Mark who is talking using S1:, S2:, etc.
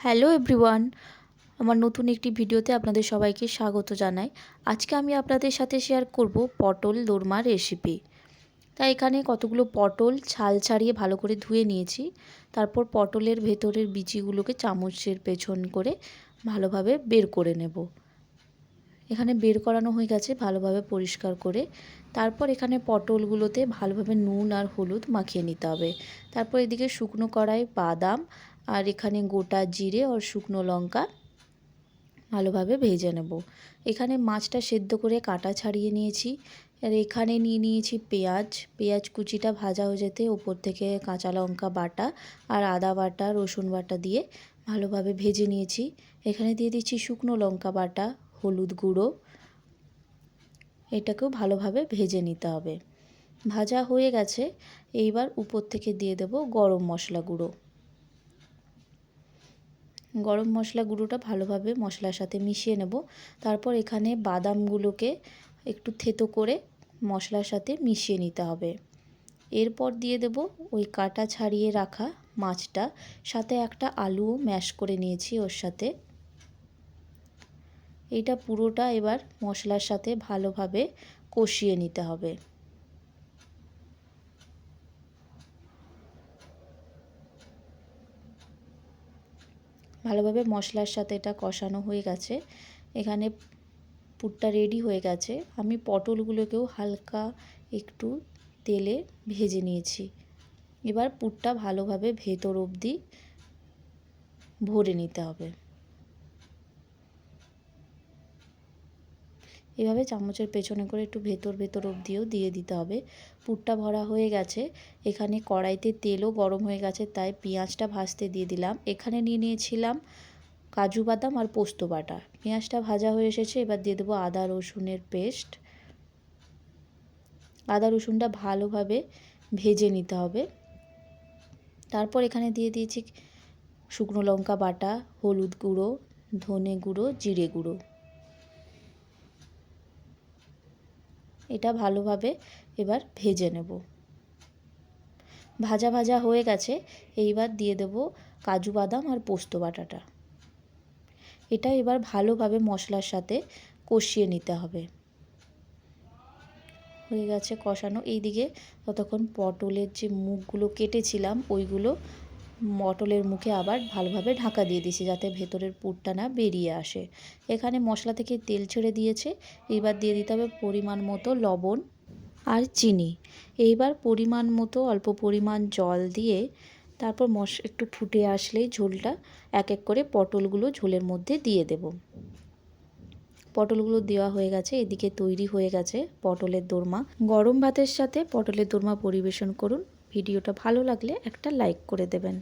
S1: Hello everyone, আমার নতুন একটি ভিডিওতে আপনাদের সবাইকে স্বাগত জানাই। আজকে আমি আপনাদের সাথে শেয়ার করব পটল দোরমা রেসিপি। তাই এখানে কতগুলো পটল ছাল ছাড়িয়ে ভালো করে ধুয়ে নিয়েছি। তারপর পটলের ভেতরের বিচিগুলোকে চামচের পেছন করে ভালোভাবে বের করে নেব। এখানে বের করানো হয়ে গেছে ভালোভাবে পরিষ্কার করে। তারপর এখানে পটলগুলোতে ভালোভাবে নুন আর হলুদ মাখিয়ে নিতে হবে। তারপর এদিকে শুকনো কড়াই বাদাম আর এখানে গোটা জিরে আর শুকনো লঙ্কা ভালোভাবে ভেজে নেব। এখানে মাছটা সেদ্ধ করে কাটা ছাড়িয়ে নিয়েছি। আর এখানে নিয়ে নিয়েছি পেঁয়াজ কুচিটা ভাজা হয়ে যেতে ওপর থেকে কাঁচা লঙ্কা বাটা আর আদা বাটা রসুন বাটা দিয়ে ভালোভাবে ভেজে নিয়েছি। এখানে দিয়ে দিচ্ছি শুকনো লঙ্কা বাটা, হলুদ গুঁড়ো, এটাকেও ভালোভাবে ভেজে নিতে হবে। ভাজা হয়ে গেছে, এইবার উপর থেকে দিয়ে দেব গরম মশলা গুঁড়ো। গরম মশলা গুঁড়োটা ভালোভাবে মশলার সাথে মিশিয়ে নেব। তারপর এখানে বাদামগুলোকে একটু থেতো করে মশলার সাথে মিশিয়ে নিতে হবে। এরপর দিয়ে দেব ওই কাটা ছাড়িয়ে রাখা মাছটা, সাথে একটা আলুও ম্যাশ করে নিয়েছি ওর সাথে। এইটা পুরোটা এবার মশলার সাথে ভালোভাবে কষিয়ে নিতে হবে। ভালোভাবে মশলার সাথে এটা কষানো হয়ে গেছে। এখানে পুরটা রেডি হয়ে গেছে। আমি পটলগুলোকেও হালকা একটু তেলে ভেজে নিয়েছি। এবার পুরটা ভালোভাবে ভেতর অবধি ভরে নিতে হবে। এভাবে চামচের পেছনে করে একটু ভেতর অবধিও দিয়ে দিতে হবে। পুরটা ভরা হয়ে গেছে। এখানে কড়াইতে তেলও গরম হয়ে গেছে, তাই পেঁয়াজটা ভাজতে দিয়ে দিলাম। এখানে নিয়ে নিয়েছিলাম কাজু বাদাম আর পোস্ত বাটা। পেঁয়াজটা ভাজা হয়ে এসেছে, এবার দিয়ে দেবো আদা রসুনের পেস্ট। আদা রসুনটা ভালোভাবে ভেজে নিতে হবে। তারপর এখানে দিয়ে দিয়েছি শুকনো লঙ্কা বাটা, হলুদ গুঁড়ো, ধনে গুঁড়ো, জিরে গুঁড়ো। এটা ভালোভাবে এবার ভেজে নেব। ভাজা ভাজা হয়ে গেছে, এইবার দিয়ে দেব কাজু বাদাম আর পোস্ত বাটাটা। এটা এবার ভালোভাবে মশলার সাথে কষিয়ে নিতে হবে। হয়ে গেছে কষানো। এইদিকে ততক্ষণ পটলের যে মুখগুলো কেটেছিলাম ওইগুলো পটলের মুখে আবার ভালোভাবে ঢাকা দিয়ে দিয়েছি, যাতে ভেতরের পুরটা না বেরিয়ে আসে। এখানে মশলা থেকে তেল ছেড়ে দিয়েছে। এইবার দিয়ে দিতে হবে পরিমাণ মতো লবণ আর চিনি। এইবার পরিমাণ মতো অল্প পরিমাণ জল দিয়ে তারপর একটু ফুটে আসলেই ঝোলটা এক এক করে পটলগুলো ঝোলের মধ্যে দিয়ে দেব। পটলগুলো দেওয়া হয়ে গেছে। এদিকে তৈরি হয়ে গেছে পটলের দোরমা। গরম ভাতের সাথে পটলের দোরমা পরিবেশন করুন। ভিডিওটা ভালো লাগলে একটা লাইক করে দেবেন।